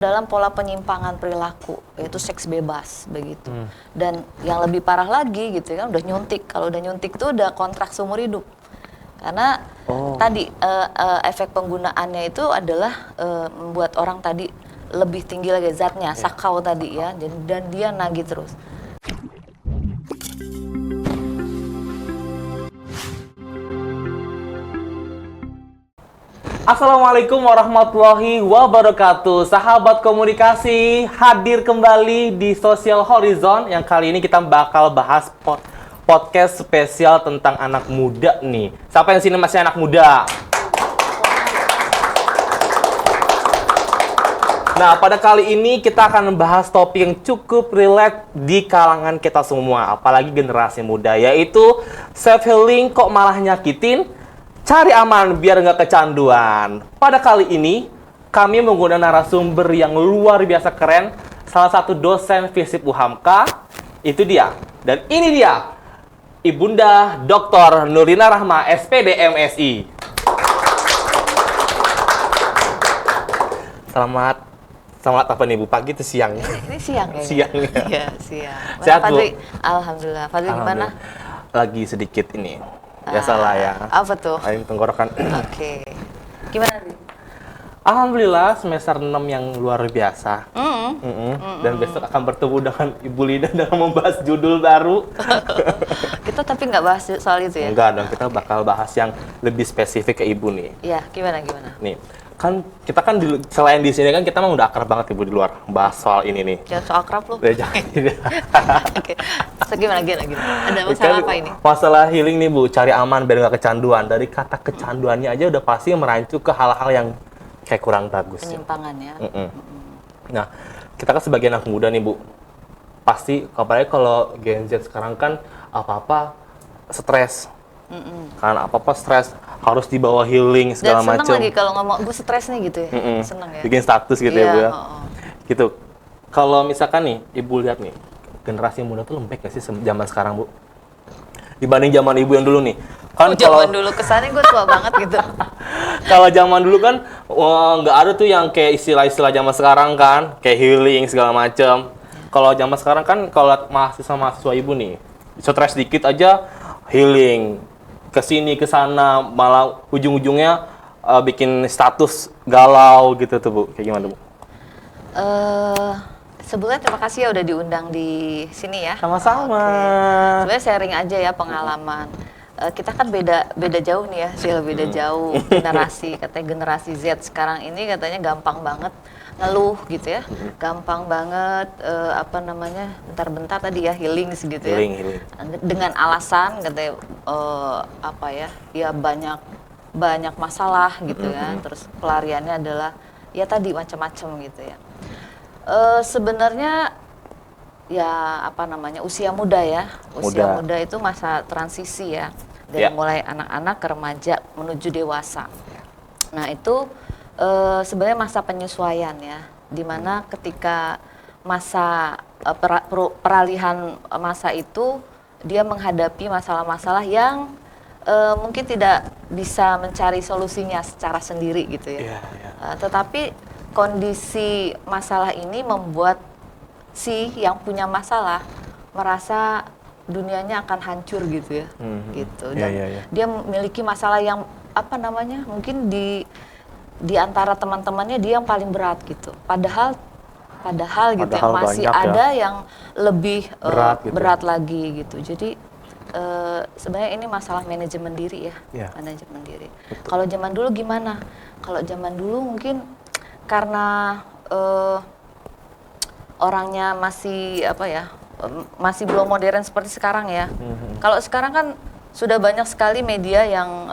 dalam pola penyimpangan perilaku, yaitu seks bebas begitu. Dan yang lebih parah lagi gitu kan, udah nyuntik. Kalau udah nyuntik tuh udah kontrak seumur hidup. Karena tadi efek penggunaannya itu adalah membuat orang tadi lebih tinggi lagi zatnya, sakau tadi ya, dan dia nagih terus. Assalamualaikum warahmatullahi wabarakatuh. Sahabat komunikasi, hadir kembali di Social Horizon yang kali ini kita bakal bahas podcast spesial tentang anak muda nih. Siapa yang sini masih anak muda? Nah, pada kali ini kita akan membahas topik yang cukup relate di kalangan kita semua, apalagi generasi muda, yaitu self healing kok malah nyakitin. Cari aman biar nggak kecanduan. Pada kali ini, kami menggunakan narasumber yang luar biasa keren. Salah satu dosen FISIP UHAMKA, itu dia. Dan ini dia, Ibunda Dr. Nurlina Rahma, SPD MSI. Selamat apa nih Bu? Pagi itu siang? Ini siang kayaknya. Siang ya? Iya, siang. Sehat, Bu? Fadli? Alhamdulillah. Fadli gimana? Lagi sedikit ini. Biasalah ya. Apa tuh? Aing tenggorokan. Oke. Gimana nih? Alhamdulillah semester 6 yang luar biasa. Dan besok akan bertemu dengan Ibu Lida dalam membahas judul baru. Kita tapi nggak bahas soal itu ya? Enggak dong, kita bakal bahas yang lebih spesifik ke Ibu nih. Iya, gimana? Nih, kan kita kan selain di sini kan kita mah udah akrab banget Ibu di luar bahas soal ini nih. Jangan so akrab lu. Jangan. Oke. So, gimana? Ada masalah apa ini? Masalah healing nih Bu, cari aman biar nggak kecanduan. Dari kata kecanduannya aja udah pasti merancu ke hal-hal yang kayak kurang bagus. Penyimpangan ya. Nah, kita kan sebagai anak muda nih Bu, pasti apalagi kalau Gen Z sekarang kan apa-apa stres. Kan apa-apa stres, harus dibawa healing segala macam. Dan seneng lagi kalau ngomong gue stres nih gitu ya. Seneng ya. Bikin status gitu ya Bu ya. Oh. Gitu. Kalau misalkan nih Ibu lihat nih, generasi muda tuh lembek gak sih zaman sekarang Bu? Dibanding zaman Ibu yang dulu nih. Kan Zaman dulu kesannya gue tua banget gitu. Kalau zaman dulu kan nggak ada tuh yang kayak istilah-istilah zaman sekarang kan, kayak healing segala macam. Kalau zaman sekarang kan kalau mahasiswa Ibu nih, stres dikit aja healing. Kesini kesana malah ujung-ujungnya bikin status galau gitu tuh Bu. Kayak gimana Bu? Sebelumnya terima kasih ya udah diundang di sini ya. Sama-sama. Sebenarnya sharing aja ya pengalaman. Kita kan beda jauh nih ya, beda jauh generasi. Katanya generasi Z sekarang ini katanya gampang banget ngeluh gitu ya, gampang banget bentar-bentar tadi ya healing gitu ya. Healing. Dengan alasan katanya ya banyak masalah gitu kan. Terus pelariannya adalah ya tadi macam-macam gitu ya. Sebenarnya ya usia muda ya. Usia muda itu masa transisi ya. Dari mulai anak-anak ke remaja menuju dewasa. Nah itu sebenarnya masa penyesuaian ya, dimana ketika masa peralihan masa itu dia menghadapi masalah-masalah yang mungkin tidak bisa mencari solusinya secara sendiri gitu ya. Tetapi kondisi masalah ini membuat si yang punya masalah merasa dunianya akan hancur gitu ya, gitu. Dan dia memiliki masalah yang mungkin di antara teman-temannya dia yang paling berat gitu. Padahal gitu ya, masih ada yang lebih berat lagi gitu. Jadi sebenarnya ini masalah manajemen diri ya, manajemen diri. Kalau zaman dulu gimana? Kalau zaman dulu mungkin karena orangnya masih belum modern seperti sekarang ya. Kalau sekarang kan sudah banyak sekali media yang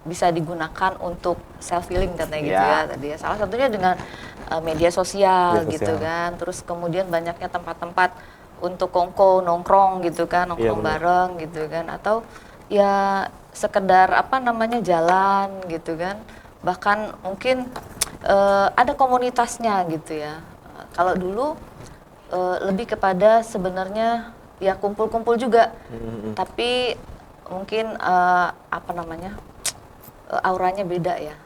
bisa digunakan untuk self healing katanya gitu ya tadi ya. Salah satunya dengan media sosial gitu kan. Terus kemudian banyaknya tempat-tempat untuk kongko nongkrong gitu kan, nongkrong bareng gitu kan, atau ya sekedar jalan gitu kan. Bahkan mungkin ada komunitasnya gitu ya. Kalau dulu lebih kepada sebenarnya ya kumpul-kumpul juga, tapi mungkin auranya beda ya,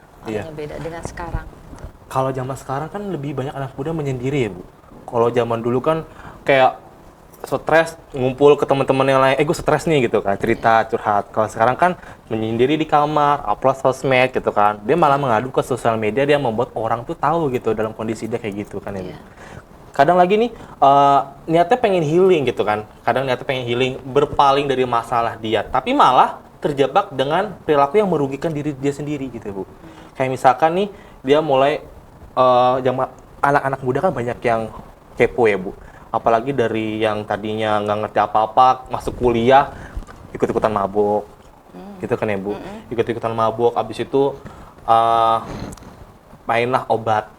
beda dengan sekarang. Kalau zaman sekarang kan lebih banyak anak muda menyendiri ya Bu. Kalau zaman dulu kan kayak stres ngumpul ke teman-teman yang lain, gue stres nih gitu kan, cerita curhat. Kalau sekarang kan menyendiri di kamar, upload sosmed gitu kan, dia malah mengadu ke sosial media, dia membuat orang tuh tahu gitu dalam kondisi dia kayak gitu kan ya. Kadang lagi nih niatnya pengen healing gitu kan, kadang niatnya pengen healing, berpaling dari masalah dia, tapi malah terjebak dengan perilaku yang merugikan diri dia sendiri gitu Bu. Kayak misalkan nih dia mulai anak-anak muda kan banyak yang kepo ya Bu. Apalagi dari yang tadinya nggak ngerti apa-apa, masuk kuliah, ikut-ikutan mabuk, gitu kan ya Bu. Ikut-ikutan mabuk, abis itu mainlah obat.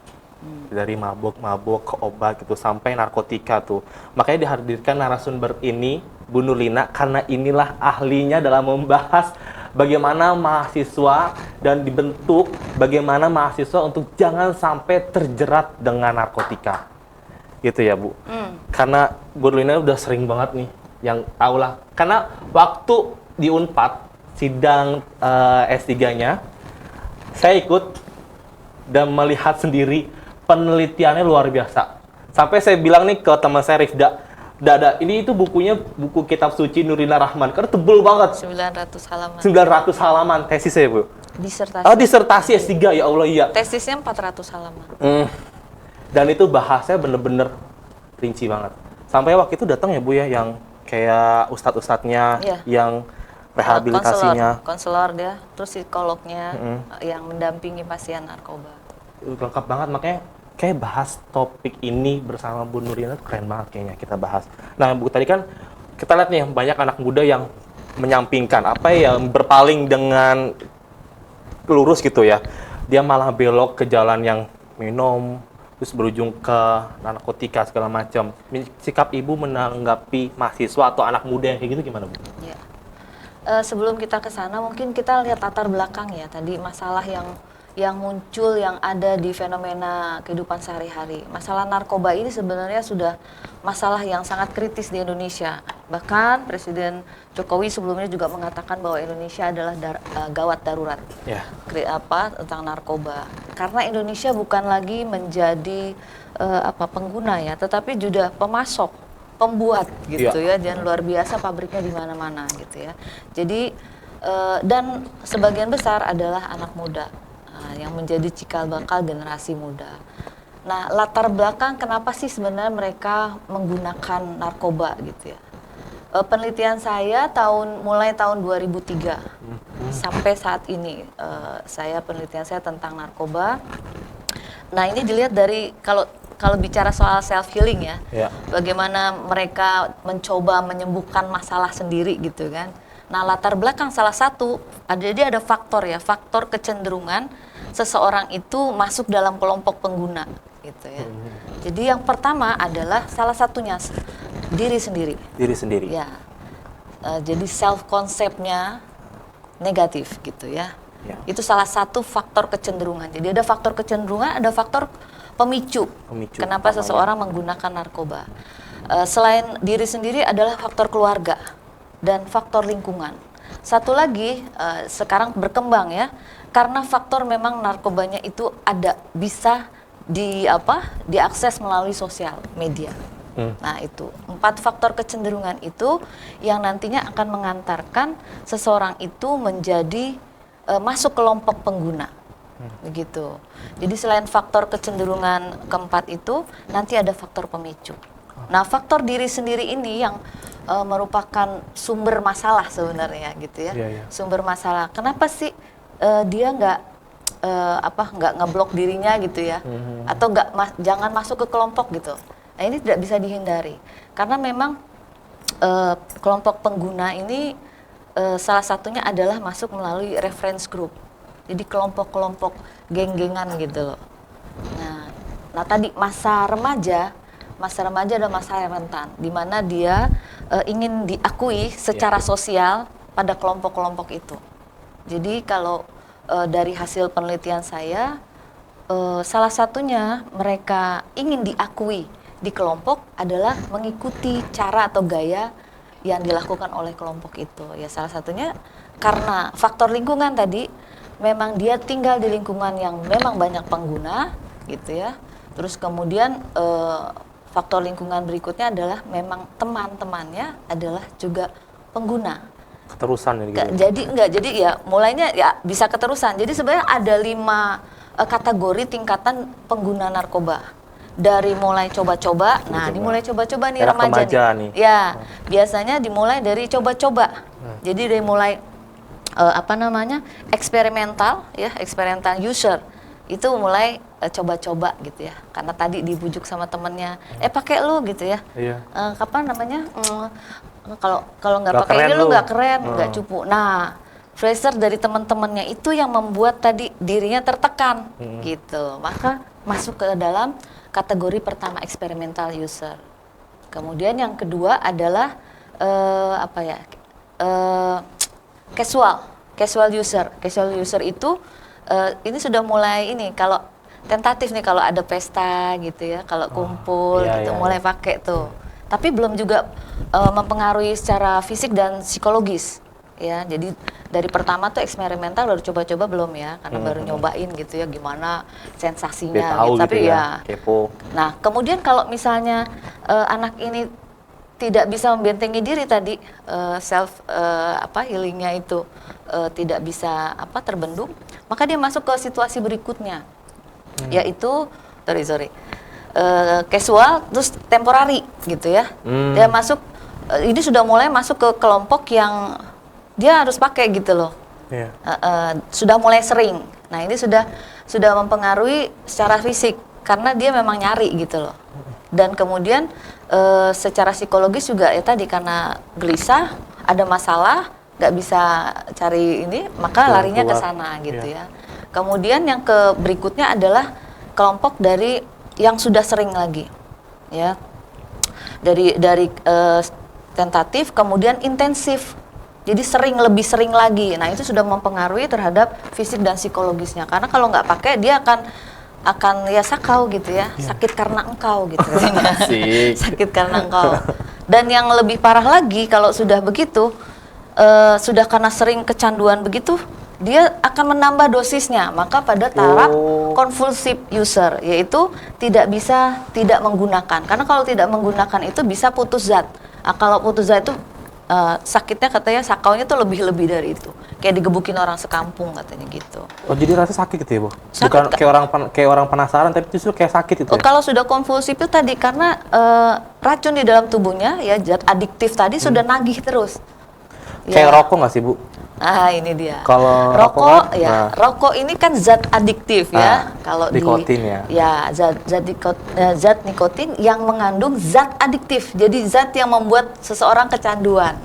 Dari mabuk ke obat gitu, sampai narkotika tuh. Makanya dihadirkan narasumber ini, Bu Nurlina, karena inilah ahlinya dalam membahas bagaimana mahasiswa dan dibentuk bagaimana mahasiswa untuk jangan sampai terjerat dengan narkotika. Gitu ya Bu. Karena Bu Nurlina udah sering banget nih yang tahu lah. Karena waktu di Unpad sidang S3-nya saya ikut dan melihat sendiri penelitiannya luar biasa. Sampai saya bilang nih ke teman saya Rifda, Dada, ini itu bukunya buku kitab suci Nurlina Rahman karena tebel banget. 900 halaman. 900 halaman tesis saya Bu. Disertasi. Oh, disertasi S3 ya Allah iya. Tesisnya 400 halaman. Dan itu bahasanya bener-bener rinci banget. Sampai waktu itu datang ya Bu ya, yang kayak ustadz-ustadznya, yang rehabilitasinya. Konselor dia, terus psikolognya yang mendampingi pasien narkoba. Lengkap banget, makanya kayak bahas topik ini bersama Bu Nurlina keren banget kayaknya kita bahas. Nah Bu, tadi kan kita lihat nih banyak anak muda yang menyampingkan, yang berpaling dengan lurus gitu ya. Dia malah belok ke jalan yang minum, terus berujung ke narkotika segala macam. Sikap Ibu menanggapi mahasiswa atau anak muda yang kayak gitu gimana Bu? Ya. Sebelum kita ke sana mungkin kita lihat latar belakang ya, tadi masalah yang muncul, yang ada di fenomena kehidupan sehari-hari. Masalah narkoba ini sebenarnya sudah masalah yang sangat kritis di Indonesia. Bahkan Presiden Jokowi sebelumnya juga mengatakan bahwa Indonesia adalah gawat darurat tentang narkoba. Karena Indonesia bukan lagi menjadi pengguna ya, tetapi juga pemasok, pembuat gitu ya. Dan luar biasa pabriknya di mana-mana gitu ya. Jadi dan sebagian besar adalah anak muda yang menjadi cikal bakal generasi muda. Nah, latar belakang kenapa sih sebenarnya mereka menggunakan narkoba gitu ya? Penelitian saya mulai tahun 2003 sampai saat ini, penelitian saya tentang narkoba. Nah, ini dilihat dari kalau bicara soal self healing ya, bagaimana mereka mencoba menyembuhkan masalah sendiri gitu kan. Nah, latar belakang salah satu ada faktor kecenderungan seseorang itu masuk dalam kelompok pengguna gitu ya. Jadi yang pertama adalah salah satunya diri sendiri. Diri sendiri. Ya. Jadi self konsepnya negatif gitu ya. Itu salah satu faktor kecenderungan. Jadi ada faktor kecenderungan, ada faktor pemicu. Kenapa seseorang menggunakan narkoba. Selain diri sendiri adalah faktor keluarga dan faktor lingkungan. Satu lagi sekarang berkembang ya, karena faktor memang narkobanya itu bisa diakses melalui sosial media. Nah itu 4 faktor kecenderungan itu yang nantinya akan mengantarkan seseorang itu menjadi masuk kelompok pengguna. Begitu. Jadi selain faktor kecenderungan keempat itu, nanti ada faktor pemicu. Nah, faktor diri sendiri ini yang merupakan sumber masalah sebenarnya gitu ya. Sumber masalah. Kenapa sih dia nggak ngeblok dirinya gitu ya? Atau jangan masuk ke kelompok gitu. Nah, ini tidak bisa dihindari. Karena memang kelompok pengguna ini salah satunya adalah masuk melalui reference group. Jadi kelompok-kelompok geng-gengan gitu loh. Nah tadi masa remaja adalah masa yang rentan, di mana dia ingin diakui secara sosial pada kelompok-kelompok itu. Jadi kalau dari hasil penelitian saya, salah satunya mereka ingin diakui di kelompok adalah mengikuti cara atau gaya yang dilakukan oleh kelompok itu. Ya salah satunya karena faktor lingkungan tadi, memang dia tinggal di lingkungan yang memang banyak pengguna, gitu ya. Terus kemudian faktor lingkungan berikutnya adalah memang teman-temannya adalah juga pengguna. Keterusan gitu. Jadi ya mulainya ya bisa keterusan. Jadi sebenarnya ada 5 kategori tingkatan pengguna narkoba. Dari mulai coba-coba, dimulai coba-coba nih remaja nih. Ya, biasanya dimulai dari coba-coba. Jadi dari mulai eksperimental ya, eksperimental user. Itu mulai coba-coba gitu ya. Karena tadi dibujuk sama temennya, pakai lu gitu ya. Iya. Kalau nggak pakai ini lu nggak keren, nggak cupu. Nah, pressure dari teman-temannya itu yang membuat tadi dirinya tertekan gitu. Maka masuk ke dalam kategori pertama eksperimental user. Kemudian yang kedua adalah casual user. Casual user itu ini sudah mulai kalau tentatif nih, kalau ada pesta gitu ya, kalau kumpul mulai pakai tuh. Tapi belum juga mempengaruhi secara fisik dan psikologis ya. Jadi dari pertama tuh eksperimental, baru coba-coba belum ya, karena baru nyobain gitu ya gimana sensasinya gitu. Tapi ya kepo. Nah, kemudian kalau misalnya anak ini tidak bisa membentengi diri tadi, healingnya itu tidak bisa terbendung, maka dia masuk ke situasi berikutnya, yaitu casual terus temporary gitu ya. Dia masuk ini sudah mulai masuk ke kelompok yang dia harus pakai gitu loh. Sudah mulai sering. Nah, ini sudah mempengaruhi secara fisik karena dia memang nyari gitu loh. Dan kemudian secara psikologis juga ya tadi, karena gelisah, ada masalah, nggak bisa cari ini, maka larinya ke sana gitu ya. Kemudian yang berikutnya adalah kelompok dari yang sudah sering lagi, ya. Dari tentatif kemudian intensif. Jadi lebih sering lagi. Nah, itu sudah mempengaruhi terhadap fisik dan psikologisnya. Karena kalau nggak pakai dia akan ya sakau gitu ya. Sakit karena engkau gitu. Sakit karena engkau. Dan yang lebih parah lagi kalau sudah begitu, sudah karena sering kecanduan begitu, dia akan menambah dosisnya. Maka pada taraf convulsive user, yaitu tidak bisa tidak menggunakan. Karena kalau tidak menggunakan itu bisa putus zat. Kalau putus zat itu sakitnya katanya sakaunya tuh lebih dari itu. Kayak digebukin orang sekampung katanya gitu. Oh, jadi rasa sakit gitu ya, Bu? Sakit, bukan kayak orang penasaran, tapi justru kayak sakit itu ya? Kalau sudah konvulsif itu tadi karena racun di dalam tubuhnya ya, zat adiktif tadi sudah nagih terus. Kayak rokok nggak sih, Bu? Ini dia. Kalau rokok ya, rokok ini kan zat adiktif ya. Kalau nikotin zat nikotin yang mengandung zat adiktif. Jadi zat yang membuat seseorang kecanduan.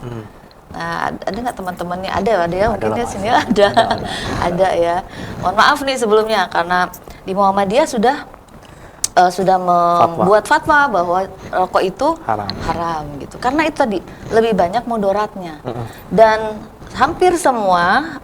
Nah, ada nggak teman-temannya? Ada ya, mungkin di sini ada ya. Mohon maaf nih sebelumnya karena di Muhammadiyah sudah membuat fatwa bahwa rokok itu haram gitu. Karena itu tadi lebih banyak mudaratnya. Dan hampir semua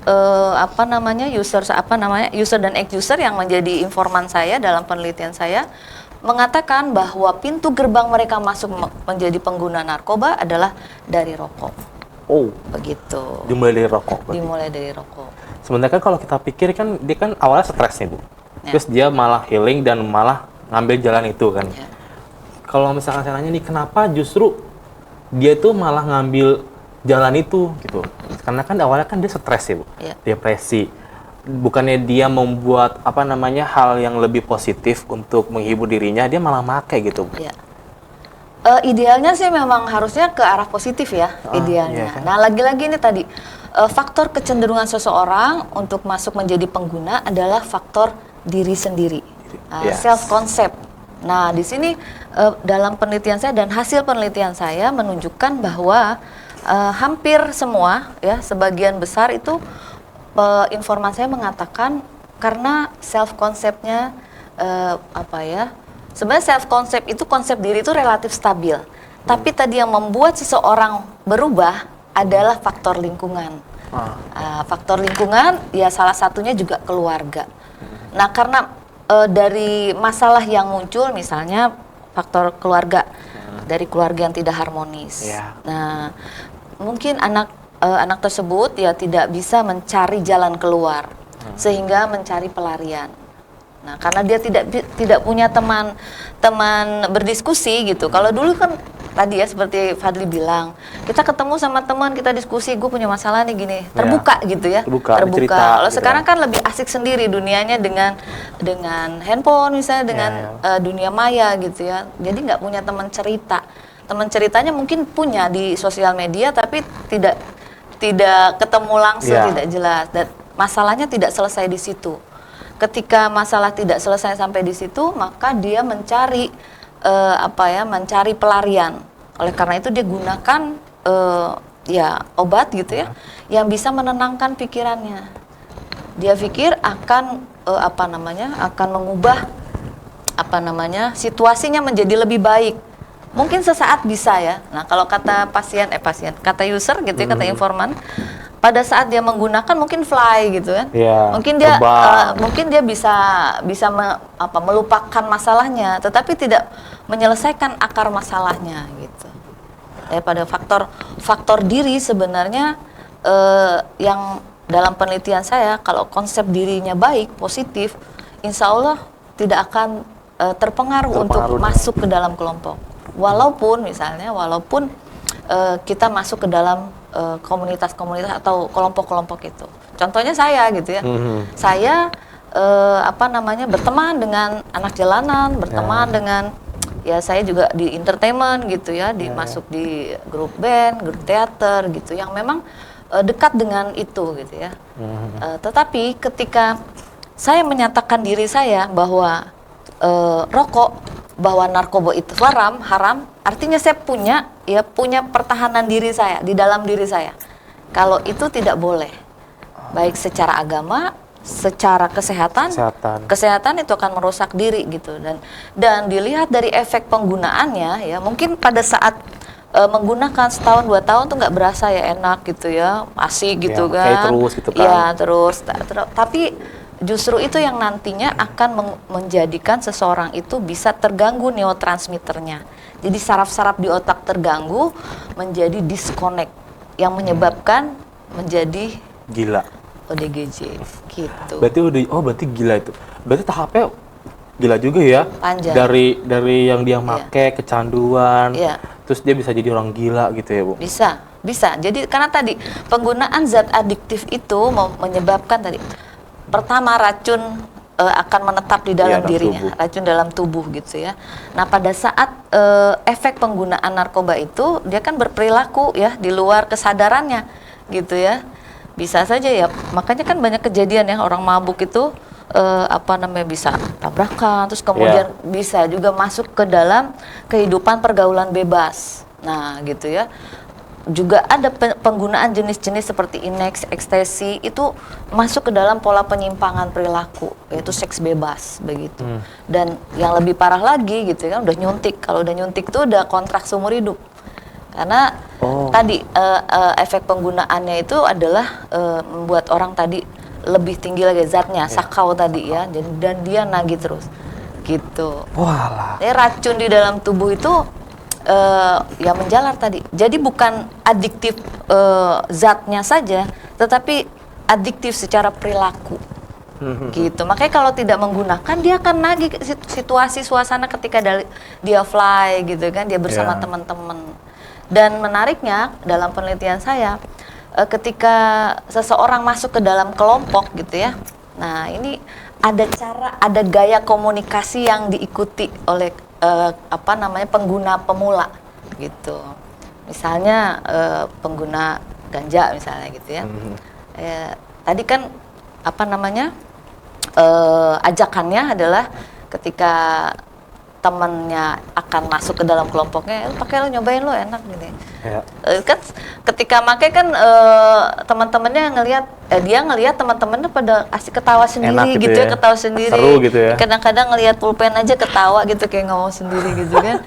user dan ex user yang menjadi informan saya dalam penelitian saya mengatakan bahwa pintu gerbang mereka masuk menjadi pengguna narkoba adalah dari rokok. Oh, begitu. Dimulai dari rokok. Dimulai dari rokok. Sebenarnya kan kalau kita pikir kan dia kan awalnya stres nih, Bu. Terus dia malah healing dan malah ngambil jalan itu kan. Kalau misalkan saya nanya nih, kenapa justru dia tuh malah ngambil jalan itu gitu? Karena kan awalnya kan dia stres ya, Bu. Depresi. Bukannya dia membuat hal yang lebih positif untuk menghibur dirinya, dia malah make gitu, Bu. Idealnya sih memang harusnya ke arah positif ya, idealnya. Kan? Nah, lagi-lagi ini tadi faktor kecenderungan seseorang untuk masuk menjadi pengguna adalah faktor diri sendiri, self concept. Nah, di sini dalam penelitian saya dan hasil penelitian saya menunjukkan bahwa hampir semua ya, sebagian besar itu informan saya mengatakan karena self conceptnya sebenarnya self concept itu, konsep diri itu relatif stabil. Tapi tadi yang membuat seseorang berubah adalah faktor lingkungan. Faktor lingkungan ya salah satunya juga keluarga. Nah, karena dari masalah yang muncul misalnya faktor keluarga, dari keluarga yang tidak harmonis. Nah, mungkin anak tersebut ya tidak bisa mencari jalan keluar sehingga mencari pelarian. Nah, karena dia tidak punya teman berdiskusi gitu. Kalau dulu kan tadi ya seperti Fadli bilang, kita ketemu sama teman, kita diskusi, gue punya masalah nih gini, terbuka gitu ya. Terbuka. Kalau gitu sekarang kan lebih asik sendiri dunianya dengan handphone misalnya, dengan dunia maya gitu ya. Jadi nggak punya teman cerita. Teman ceritanya mungkin punya di sosial media, tapi tidak ketemu langsung, tidak jelas. Dan masalahnya tidak selesai di situ. Ketika masalah tidak selesai sampai di situ, maka dia mencari mencari pelarian. Oleh karena itu dia gunakan obat gitu ya, yang bisa menenangkan pikirannya. Dia pikir akan akan mengubah situasinya menjadi lebih baik. Mungkin sesaat bisa ya. Nah, kalau kata kata user gitu ya, kata informan, pada saat dia menggunakan mungkin fly gitu kan. Mungkin dia bisa melupakan masalahnya, tetapi tidak menyelesaikan akar masalahnya gitu. Pada faktor diri sebenarnya yang dalam penelitian saya, kalau konsep dirinya baik, positif, insya Allah tidak akan terpengaruh untuk masuk ke dalam kelompok. Walaupun kita masuk ke dalam komunitas-komunitas atau kelompok-kelompok itu. Contohnya saya gitu ya. Saya berteman dengan anak jalanan, berteman dengan saya juga di entertainment gitu ya, masuk di grup band, grup teater gitu yang memang dekat dengan itu gitu ya. Tetapi ketika saya menyatakan diri saya bahwa rokok, bahwa narkoba itu haram, artinya saya punya pertahanan diri saya di dalam diri saya. Kalau itu tidak boleh, baik secara agama, secara kesehatan itu akan merusak diri gitu, dan dilihat dari efek penggunaannya ya, mungkin pada saat menggunakan setahun 2 tahun tuh nggak berasa ya, enak gitu ya, asik gitu kan, terus gitu kan. Ya terus, tapi justru itu yang nantinya akan menjadikan seseorang itu bisa terganggu neurotransmitternya. Jadi saraf-saraf di otak terganggu, menjadi disconnect, yang menyebabkan menjadi gila. ODGJ gitu. Berarti gila itu. Berarti tahapnya gila juga ya. Panjang. Dari yang dia make, kecanduan, terus dia bisa jadi orang gila gitu ya, Bu? Bisa. Jadi karena tadi penggunaan zat adiktif itu menyebabkan tadi, pertama racun akan menetap di dalam dirinya, racun dalam tubuh gitu ya. Nah, pada saat efek penggunaan narkoba itu, dia kan berperilaku ya di luar kesadarannya gitu ya. Bisa saja ya, makanya kan banyak kejadian ya, orang mabuk itu bisa tabrakan, terus kemudian bisa juga masuk ke dalam kehidupan pergaulan bebas. Nah, gitu ya. Juga ada penggunaan jenis-jenis seperti Inex, ekstasi, itu masuk ke dalam pola penyimpangan perilaku, yaitu seks bebas begitu. Dan yang lebih parah lagi gitu kan, udah nyuntik. Kalau udah nyuntik itu udah kontrak seumur hidup. Karena tadi efek penggunaannya itu adalah membuat orang tadi lebih tinggi lagi zatnya, sakau tadi ya, dan dia nagih terus gitu. Walah. Racun di dalam tubuh itu yang menjalar tadi. Jadi bukan adiktif zatnya saja, tetapi adiktif secara perilaku. Gitu. Makanya kalau tidak menggunakan, dia akan nagih situasi suasana ketika dia fly gitu kan, dia bersama teman-teman. Dan menariknya dalam penelitian saya, ketika seseorang masuk ke dalam kelompok gitu ya. Nah, ini ada gaya komunikasi yang diikuti oleh pengguna pemula gitu. Misalnya pengguna ganja misalnya gitu ya. Tadi kan ajakannya adalah ketika temannya akan masuk ke dalam kelompoknya, pakai lo, nyobain lo, enak gini. Kan ketika pakai kan teman-temannya dia ngelihat teman-temannya pada asik ketawa sendiri gitu ya, ketawa sendiri. Seru gitu ya. Kadang-kadang ngelihat pulpen aja ketawa gitu, kayak ngomong sendiri gitu kan.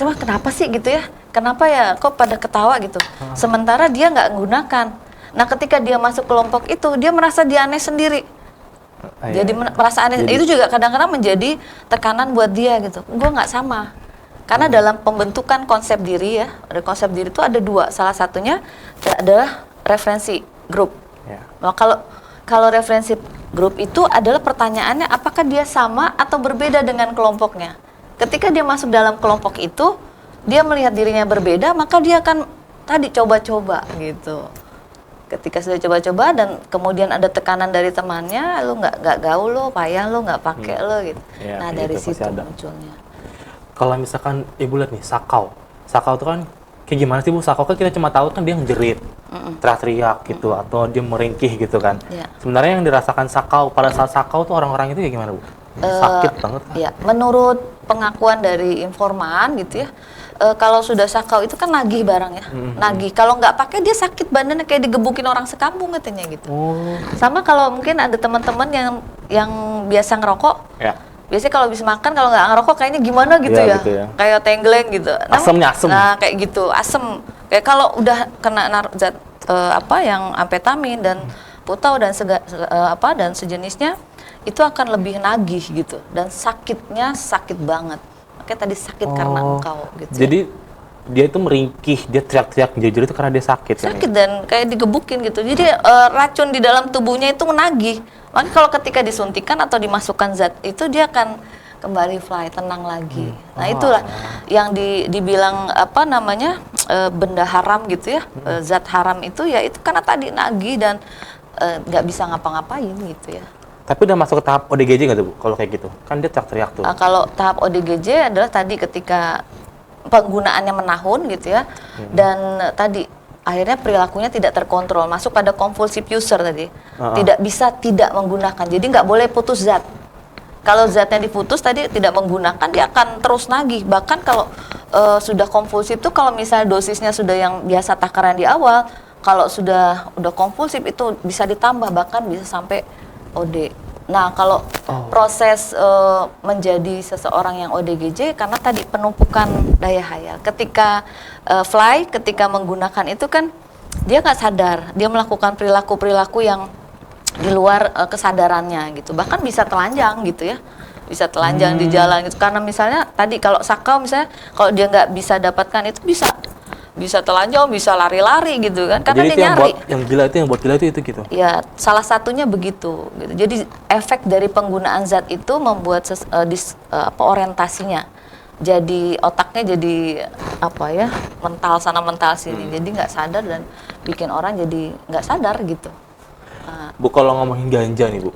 Cuma kenapa sih gitu ya? Kenapa ya kok pada ketawa gitu? Sementara dia nggak menggunakan. Nah, ketika dia masuk kelompok itu, dia merasa dia aneh sendiri. Jadi merasa aneh, itu juga kadang-kadang menjadi tekanan buat dia gitu. Gue nggak sama, karena dalam pembentukan konsep diri ya, ada konsep diri itu ada 2. Salah satunya adalah referensi grup. Nah, kalau referensi Grup itu adalah pertanyaannya apakah dia sama atau berbeda dengan kelompoknya. Ketika dia masuk dalam kelompok itu, dia melihat dirinya berbeda, maka dia akan tadi coba-coba gitu. Ketika sudah coba-coba dan kemudian ada tekanan dari temannya, lu nggak gaul lo, payah lo, nggak pakai lo gitu. Ya, nah dari situ munculnya. Kalau misalkan ibu lihat nih sakau itu kan kayak gimana sih Bu? Sakau kan kita cuma tahu kan dia ngejerit, teriak-teriak gitu, atau dia meringkih gitu kan. Ya. Sebenarnya yang dirasakan sakau pada saat sakau tuh orang-orang itu kayak gimana Bu? Sakit banget kan? Ya, menurut pengakuan dari informan gitu ya, kalau sudah sakau itu kan nagih barang ya, nagih. Kalau nggak pakai dia sakit badannya kayak digebukin orang sekampung katanya gitu. Sama kalau mungkin ada teman-teman yang biasa ngerokok. Ya. Biasanya kalau habis makan kalau nggak ngerokok kayaknya gimana gitu ya, gitu ya. Kayak tenggleng gitu. Asemnya asem. Nah kayak gitu, asem. Kayak kalau udah kena zat yang amfetamin dan putau dan dan sejenisnya itu akan lebih nagih gitu dan sakitnya sakit banget. Makanya tadi sakit karena engkau gitu. Jadi dia itu meringkih, dia teriak-teriak jujur itu karena dia sakit. Sakit kan, dan kayak digebukin gitu. Jadi racun di dalam tubuhnya itu menagih. Makanya kalau ketika disuntikan atau dimasukkan zat itu dia akan kembali fly, tenang lagi. Nah itulah yang dibilang benda haram gitu ya, zat haram itu ya itu karena tadi nagih dan nggak bisa ngapa-ngapain gitu ya. Tapi udah masuk ke tahap ODGJ nggak tuh Bu? Kalau kayak gitu, kan dia teriak-teriak tuh. Kalau tahap ODGJ adalah tadi ketika penggunaannya menahun gitu ya, dan tadi akhirnya perilakunya tidak terkontrol, masuk pada compulsive user tadi, tidak bisa tidak menggunakan, jadi nggak boleh putus zat. Kalau zatnya diputus tadi tidak menggunakan, dia akan terus nagih. Bahkan kalau sudah kompulsif tuh, kalau misalnya dosisnya sudah yang biasa takaran di awal, kalau sudah kompulsif itu bisa ditambah, bahkan bisa sampai OD. Nah, kalau proses menjadi seseorang yang ODGJ karena tadi penumpukan daya hayal. Ketika ketika menggunakan itu kan dia nggak sadar, dia melakukan perilaku-perilaku yang di luar kesadarannya gitu. Bahkan bisa telanjang gitu ya. Bisa telanjang di jalan gitu. Karena misalnya tadi kalau sakau misalnya kalau dia nggak bisa dapatkan itu bisa telanjang, bisa lari-lari gitu kan, karena jadi dia nyari. Yang buat gila itu gitu. Ya, salah satunya begitu. Gitu. Jadi efek dari penggunaan zat itu membuat orientasinya. Jadi otaknya jadi mental sana mental sini. Jadi nggak sadar dan bikin orang jadi nggak sadar gitu. Bu, kalau ngomongin ganja nih Bu,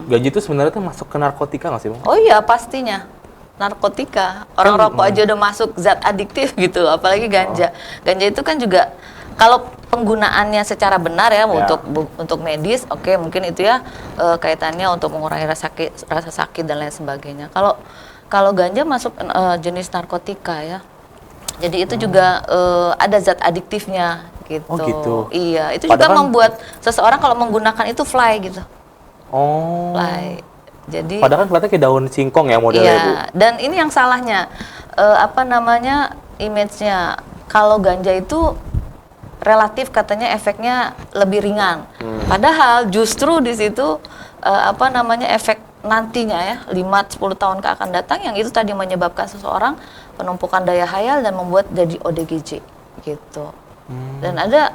ganja itu sebenarnya tuh masuk ke narkotika nggak sih Bu? Oh iya pastinya. Narkotika, orang rokok aja udah masuk zat adiktif gitu, apalagi ganja. Ganja itu kan juga kalau penggunaannya secara benar ya, untuk medis, oke, mungkin itu ya kaitannya untuk mengurangi rasa sakit dan lain sebagainya. Kalau ganja masuk jenis narkotika ya, jadi itu juga ada zat adiktifnya gitu. Oh gitu. Iya, itu padahal juga membuat seseorang kalau menggunakan itu fly gitu. Fly. Jadi, padahal kan kelihatan kayak daun singkong ya modelnya Bu. Dan ini yang salahnya, image-nya. Kalau ganja itu relatif katanya efeknya lebih ringan. Padahal justru di situ efek nantinya ya 5-10 tahun akan datang yang itu tadi menyebabkan seseorang penumpukan daya hayal dan membuat jadi ODGJ gitu. Dan ada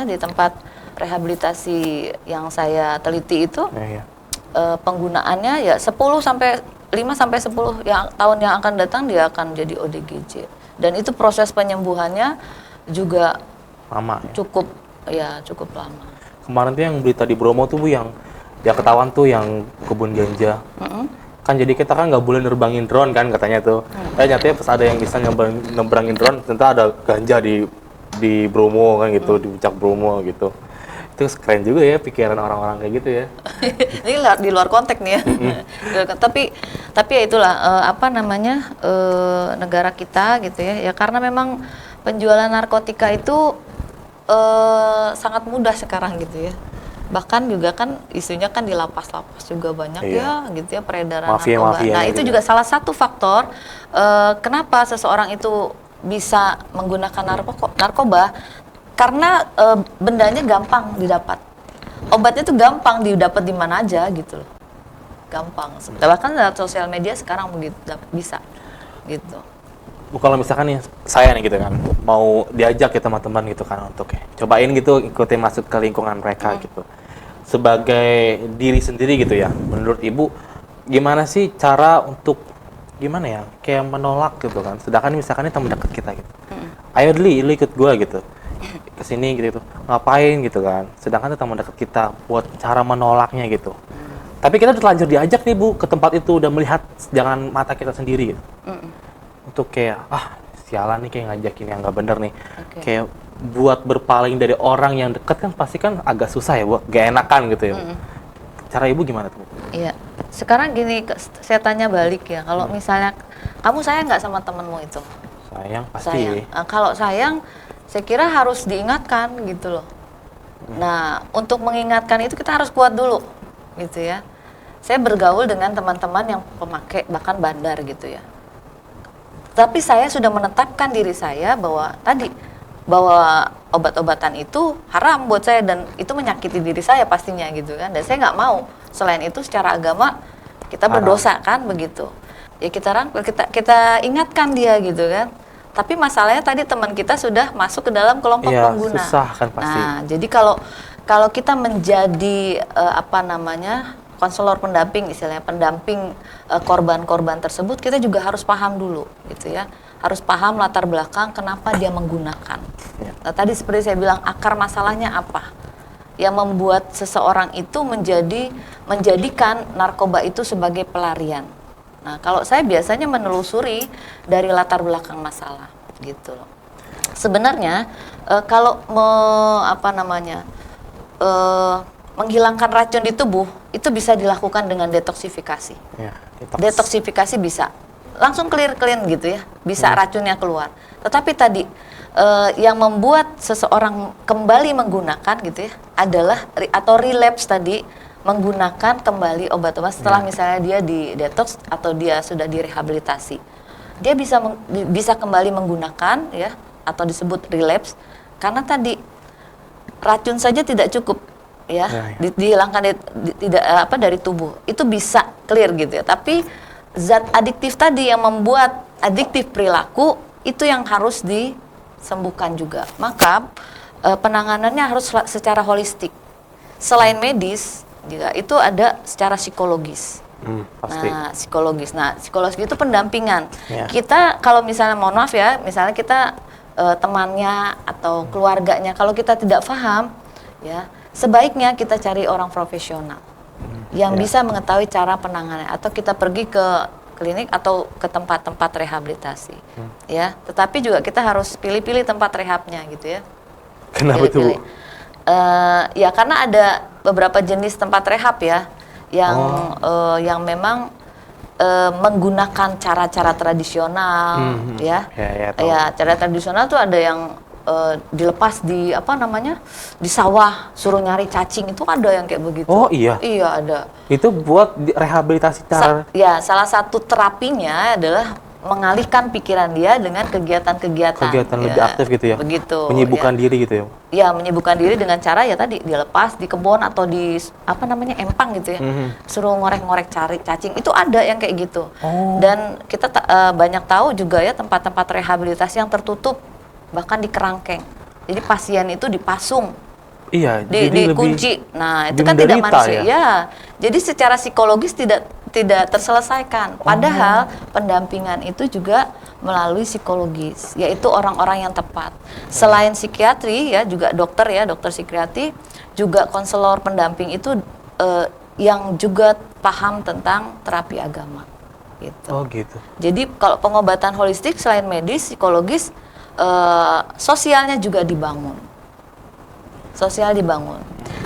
di tempat rehabilitasi yang saya teliti itu. Penggunaannya ya 5 sampai 10 tahun yang akan datang dia akan jadi ODGJ. Dan itu proses penyembuhannya juga lama. Cukup lama. Kemarin tuh yang berita di Bromo tuh Bu yang ketahuan tuh yang kebun ganja. Kan jadi kita kan nggak boleh nerbangin drone kan katanya tuh. Nyatanya pas ada yang bisa nerbangin drone ternyata ada ganja di Bromo kan gitu, di puncak Bromo gitu. Itu keren juga ya pikiran orang-orang kayak gitu ya. Ini di luar konteks nih ya. Tapi ya itulah negara kita gitu ya. Ya karena memang penjualan narkotika itu sangat mudah sekarang gitu ya. Bahkan juga kan isunya kan di lapas-lapas juga banyak ya gitu ya peredaran narkoba. Nah, itu juga salah satu faktor kenapa seseorang itu bisa menggunakan narkoba. Karena bendanya gampang didapat, obatnya tuh gampang didapat di mana aja gitu loh, gampang. Bahkan lewat sosial media sekarang begitu bisa, gitu. Kalau misalkan nih saya nih gitu kan, mau diajak ya teman-teman gitu kan untuk cobain gitu ikutin masuk ke lingkungan mereka gitu. sebagai diri sendiri gitu ya. Menurut Ibu, gimana sih cara untuk gimana ya, kayak menolak gitu kan? Sedangkan misalkan ini teman dekat kita gitu. Ayo Dli, lu ikut gua gitu. Kesini gitu, ngapain gitu kan? Sedangkan itu teman dekat kita, buat cara menolaknya gitu. Tapi kita udah terlanjur diajak nih Bu ke tempat itu, udah melihat dengan mata kita sendiri gitu. Untuk kayak sialan nih kayak ngajakin yang nggak bener nih. Kayak buat berpaling dari orang yang deket kan pasti kan agak susah ya Bu, gak enakan gitu ya Bu. Cara Ibu gimana tuh Bu? Iya, sekarang gini, saya tanya balik ya, kalau misalnya kamu sayang nggak sama temenmu itu? Sayang pasti. Sayang. Kalau sayang, saya kira harus diingatkan gitu loh. Nah, untuk mengingatkan itu kita harus kuat dulu, gitu ya. Saya bergaul dengan teman-teman yang pemakai bahkan bandar gitu ya. Tapi saya sudah menetapkan diri saya bahwa obat-obatan itu haram buat saya dan itu menyakiti diri saya pastinya gitu kan. Dan saya nggak mau. Selain itu secara agama kita berdosa kan begitu. Ya kita rangkul, kita ingatkan dia gitu kan. Tapi masalahnya tadi teman kita sudah masuk ke dalam kelompok pengguna. Susah kan pasti. Nah, jadi kalau kita menjadi konselor pendamping, istilahnya pendamping korban-korban tersebut, kita juga harus paham dulu gitu ya. Harus paham latar belakang kenapa dia menggunakan. Nah, tadi seperti saya bilang, akar masalahnya apa? Yang membuat seseorang itu menjadikan narkoba itu sebagai pelarian. Nah, kalau saya biasanya menelusuri dari latar belakang masalah, gitu loh. Sebenarnya kalau menghilangkan racun di tubuh itu bisa dilakukan dengan detoksifikasi. Detoksifikasi bisa langsung clean gitu ya, bisa racunnya keluar. Tetapi tadi yang membuat seseorang kembali menggunakan gitu ya adalah atau relapse tadi, menggunakan kembali obat-obat setelah misalnya dia di detox atau dia sudah direhabilitasi. Dia bisa kembali menggunakan ya, atau disebut relapse karena tadi racun saja tidak cukup ya, dihilangkan dari tubuh. Itu bisa clear gitu ya. Tapi zat adiktif tadi yang membuat adiktif perilaku itu yang harus disembuhkan juga. Maka penanganannya harus secara holistik. Selain medis juga itu ada secara psikologis. Pasti. Nah, psikologis. Nah, psikologis itu pendampingan. Kita kalau misalnya mohon maaf ya, misalnya kita temannya atau keluarganya, kalau kita tidak paham, ya sebaiknya kita cari orang profesional yang bisa mengetahui cara penanganan, atau kita pergi ke klinik atau ke tempat-tempat rehabilitasi, ya. Tetapi juga kita harus pilih-pilih tempat rehabnya, gitu ya. Kenapa tuh? Ya karena ada beberapa jenis tempat rehab ya, yang memang menggunakan cara-cara tradisional, ya cara tradisional tuh ada yang dilepas di di sawah, suruh nyari cacing, itu ada yang kayak begitu. Oh iya? Iya ada. Itu buat rehabilitasi salah satu terapinya adalah mengalihkan pikiran dia dengan kegiatan lebih aktif gitu ya. Begitu. Menyibukkan diri gitu ya. Ya, menyibukkan diri dengan cara ya tadi dilepas di kebun atau di empang gitu ya. Suruh ngorek-ngorek cari cacing. Itu ada yang kayak gitu. Dan kita banyak tahu juga ya tempat-tempat rehabilitasi yang tertutup, bahkan di kerangkeng. Jadi pasien itu dipasung. Iya, dikunci. Nah, itu kan tidak manusia. Ya. Jadi secara psikologis tidak terselesaikan. Padahal pendampingan itu juga melalui psikologis, yaitu orang-orang yang tepat. Selain psikiatri ya, juga dokter psikiatri, juga konselor pendamping itu yang juga paham tentang terapi agama. Gitu. Oh gitu. Jadi kalau pengobatan holistik selain medis, psikologis, sosialnya juga dibangun.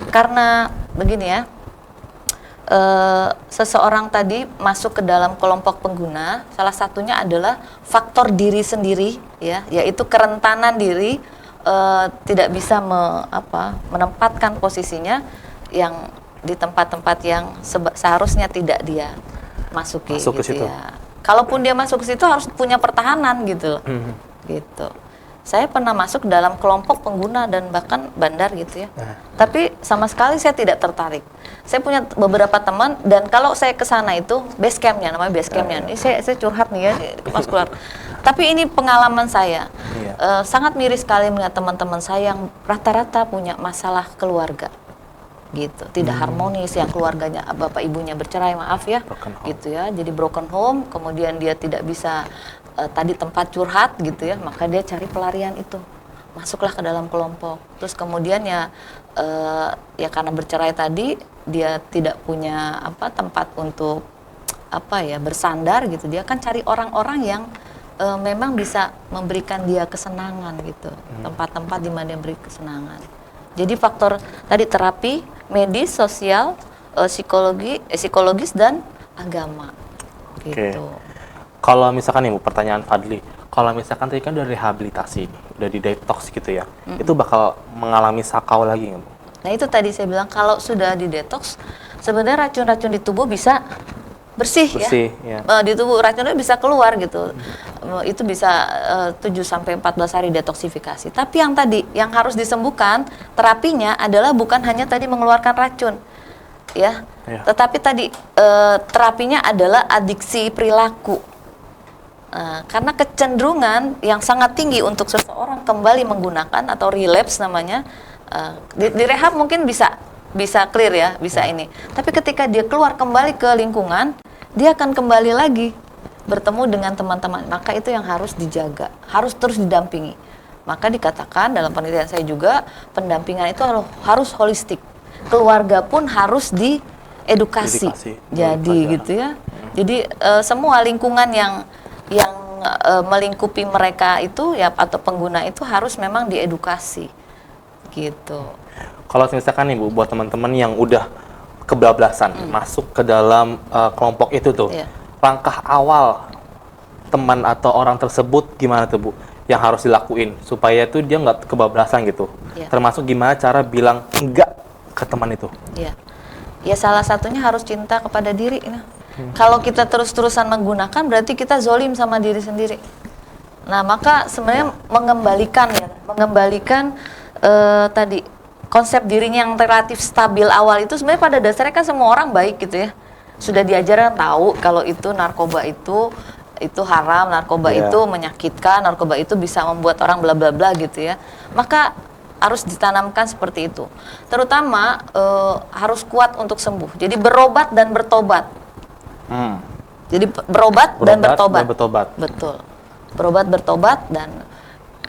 Karena begini ya, seseorang tadi masuk ke dalam kelompok pengguna, salah satunya adalah faktor diri sendiri ya, yaitu kerentanan diri, tidak bisa menempatkan posisinya yang di tempat-tempat yang seharusnya tidak dia masuki masuk gitu ya. Kalaupun dia masuk ke situ harus punya pertahanan gitu. Gitu. Saya pernah masuk dalam kelompok pengguna dan bahkan bandar gitu ya. Tapi sama sekali saya tidak tertarik. Saya punya beberapa teman, dan kalau saya ke sana itu base campnya, namanya base campnya. Ini saya curhat nih ya, Mas keluar. Tapi ini pengalaman saya. Sangat miris sekali melihat teman-teman saya yang rata-rata punya masalah keluarga. gitu, tidak harmonis, yang keluarganya bapak ibunya bercerai, maaf ya, gitu ya, jadi broken home, kemudian dia tidak bisa tadi tempat curhat gitu ya, maka dia cari pelarian itu, masuklah ke dalam kelompok, terus kemudian ya ya karena bercerai tadi dia tidak punya tempat untuk bersandar gitu, dia kan cari orang-orang yang memang bisa memberikan dia kesenangan gitu, tempat-tempat di mana dia beri kesenangan. Jadi faktor tadi terapi, medis, sosial, psikologis dan agama. Gitu. Kalau misalkan nih Bu, pertanyaan Fadli, kalau misalkan tadi kan udah rehabilitasi, udah di detox gitu ya, itu bakal mengalami sakau lagi nggak Bu? Nah itu tadi saya bilang kalau sudah di detox, sebenarnya racun-racun di tubuh bisa bersih ya. Di tubuh racunnya bisa keluar gitu. Itu bisa 7-14 hari detoksifikasi. Tapi yang tadi yang harus disembuhkan terapinya adalah bukan hanya tadi mengeluarkan racun ya. Tetapi tadi terapinya adalah adiksi perilaku. Karena kecenderungan yang sangat tinggi untuk seseorang kembali menggunakan atau relapse namanya, di rehab mungkin bisa clear ya, bisa ini. Tapi ketika dia keluar kembali ke lingkungan, dia akan kembali lagi bertemu dengan teman-teman. Maka itu yang harus dijaga, harus terus didampingi. Maka dikatakan dalam penelitian saya juga, pendampingan itu harus holistik. Keluarga pun harus diedukasi. Jadi gitu ya. Jadi semua lingkungan yang melingkupi mereka itu ya atau pengguna itu harus memang diedukasi. Gitu. Kalau misalkan nih Bu, buat teman-teman yang udah kebablasan masuk ke dalam kelompok itu tuh, langkah awal teman atau orang tersebut gimana tuh Bu? Yang harus dilakuin supaya tuh dia nggak kebablasan gitu. Termasuk gimana cara bilang enggak ke teman itu? Ya salah satunya harus cinta kepada diri. Kalau kita terus-terusan menggunakan berarti kita zolim sama diri sendiri. Nah maka sebenarnya mengembalikan tadi konsep dirinya yang relatif stabil awal itu sebenarnya pada dasarnya kan semua orang baik gitu ya. Sudah diajarkan tahu kalau itu narkoba itu haram, narkoba itu menyakitkan, narkoba itu bisa membuat orang bla bla bla gitu ya. Maka harus ditanamkan seperti itu. Terutama harus kuat untuk sembuh. Jadi berobat dan bertobat. Jadi berobat dan bertobat. Betul. Berobat, bertobat dan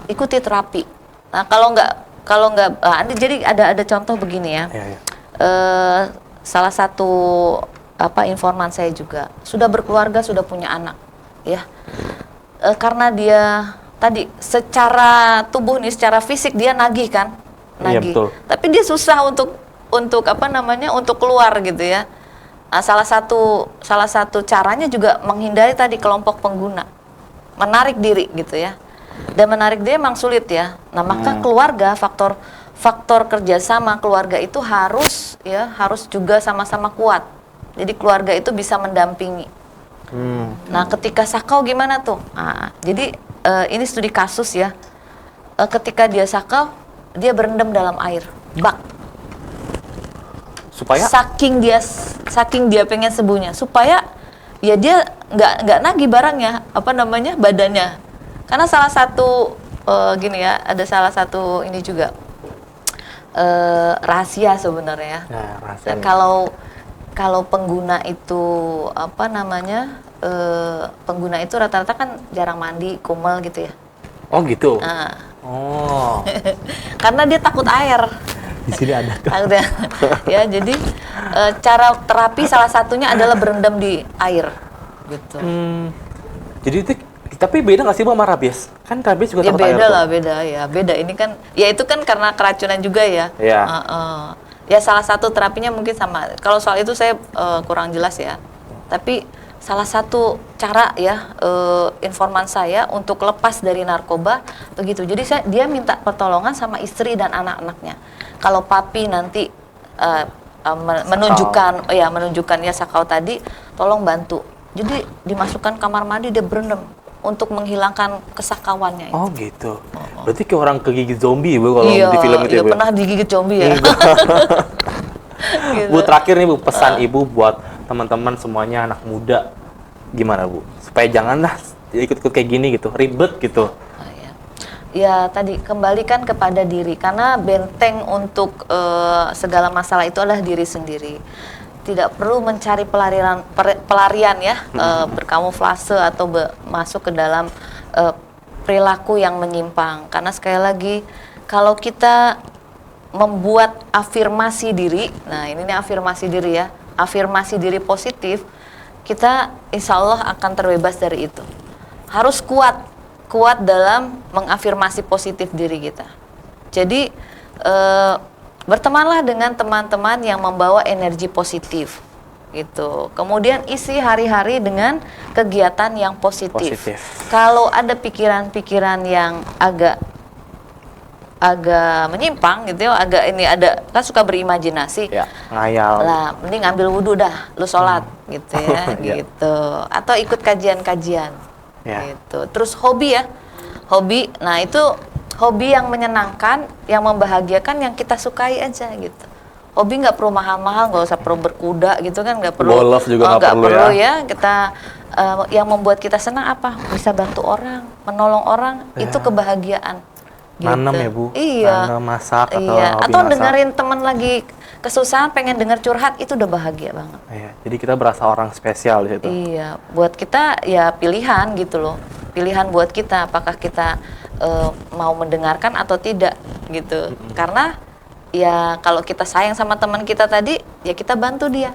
ikuti terapi. Nah, kalau nggak jadi ada contoh begini ya. Salah satu informan saya juga sudah berkeluarga, sudah punya anak ya. Karena dia tadi secara tubuh nih, secara fisik dia nagih kan? Nagih. Tapi dia susah untuk untuk keluar gitu ya. Nah, salah satu caranya juga menghindari tadi kelompok pengguna. Menarik diri gitu ya. Dan menarik dia emang sulit ya. Nah, maka keluarga, faktor kerjasama keluarga itu harus juga sama-sama kuat. Jadi keluarga itu bisa mendampingi. Nah, ketika sakau gimana tuh? Jadi ini studi kasus ya. Ketika dia sakau, dia berendam dalam air bak. Supaya? Saking dia pengen sembuhnya, supaya ya dia nggak nagih barangnya, badannya. Karena salah satu gini ya, ada salah satu ini juga rahasia sebenarnya. Nah, kalau pengguna itu pengguna itu rata-rata kan jarang mandi, kumel gitu ya. Oh gitu. Karena dia takut air. Di sini ada. Ya, jadi cara terapi salah satunya adalah berendam di air, gitu. Jadi itu, tapi beda nggak sih Bu sama rabies? Kan rabies juga takut air. Beda. Ini kan, ya itu kan karena keracunan juga ya. Ya salah satu terapinya mungkin sama. Kalau soal itu saya kurang jelas ya. Tapi salah satu cara ya informan saya untuk lepas dari narkoba begitu. Jadi dia minta pertolongan sama istri dan anak-anaknya. Kalau papi nanti menunjukkan sakau tadi, tolong bantu. Jadi dimasukkan kamar mandi, dia berendam untuk menghilangkan kesakauannya itu. Oh gitu. Berarti kayak orang kegigit zombie Bu kalau di film itu ya Bu? Iya, pernah digigit zombie ya. Gitu. Bu, terakhir nih Bu, pesan Ibu buat teman-teman semuanya anak muda gimana Bu? Supaya janganlah ikut-ikut kayak gini gitu, ribet gitu. Ya tadi kembalikan kepada diri, karena benteng untuk segala masalah itu adalah diri sendiri. Tidak perlu mencari pelarian ya, berkamuflase atau masuk ke dalam perilaku yang menyimpang. Karena sekali lagi, kalau kita membuat afirmasi diri, nah ini nih afirmasi diri ya, afirmasi diri positif, kita insya Allah akan terbebas dari itu. Harus kuat dalam mengafirmasi positif diri kita. Jadi bertemanlah dengan teman-teman yang membawa energi positif gitu. Kemudian isi hari-hari dengan kegiatan yang positif. Kalau ada pikiran-pikiran yang agak menyimpang gitu ya, kan suka berimajinasi. Ya, ngayal. Lah, mending ambil wudhu dah, lu sholat gitu ya, gitu. Atau ikut kajian-kajian. Gitu. Terus hobi ya, nah itu hobi yang menyenangkan, yang membahagiakan, yang kita sukai aja gitu. Hobi nggak perlu mahal-mahal, nggak usah perlu berkuda gitu kan, nggak perlu. Golf juga nggak perlu ya. Kita yang membuat kita senang apa? Bisa bantu orang, menolong orang, itu kebahagiaan. Gitu. Nanam ya Bu? Iya. Nanam, masak atau dengerin teman lagi kesusahan, pengen denger curhat, itu udah bahagia banget. Iya, jadi kita berasa orang spesial di situ. Iya, buat kita ya pilihan gitu loh. Pilihan buat kita, apakah kita mau mendengarkan atau tidak gitu. Karena ya kalau kita sayang sama teman kita tadi, ya kita bantu dia.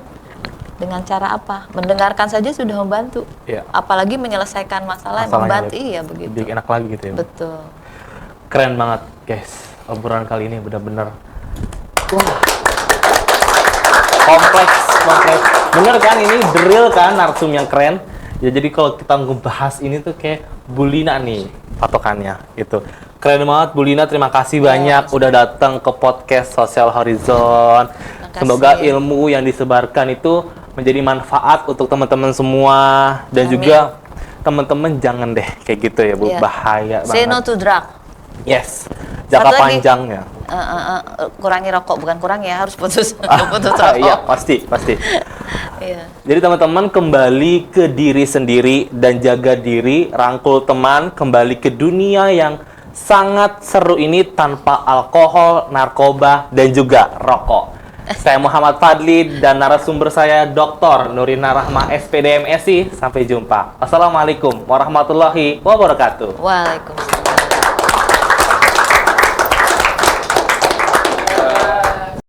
Dengan cara apa? Mendengarkan saja sudah membantu. Iya. Apalagi menyelesaikan masalah yang membantu. Iya, begitu. Lebih enak lagi gitu ya. Betul. Keren banget, guys. Obrolan kali ini benar-benar kompleks. Bener kan, ini drill kan, narsum yang keren. Ya jadi kalau kita ngebahas ini tuh kayak Bu Lina nih patokannya gitu. Keren banget Bu Lina, terima kasih banyak udah datang ke podcast Social Horizon. Semoga ilmu yang disebarkan itu menjadi manfaat untuk teman-teman semua, dan juga teman-teman jangan deh kayak gitu ya Bu, bahaya banget. Say no to drug. Yes, jangka panjangnya. Kurangi rokok, bukan kurangi ya, harus putus rokok. Iya, pasti. Iya. Jadi teman-teman kembali ke diri sendiri dan jaga diri, rangkul teman, kembali ke dunia yang sangat seru ini tanpa alkohol, narkoba, dan juga rokok. Saya Muhammad Fadli dan narasumber saya Dr. Nurina Rahma SPDMSI. Sampai jumpa. Assalamualaikum warahmatullahi wabarakatuh. Waalaikumsalam.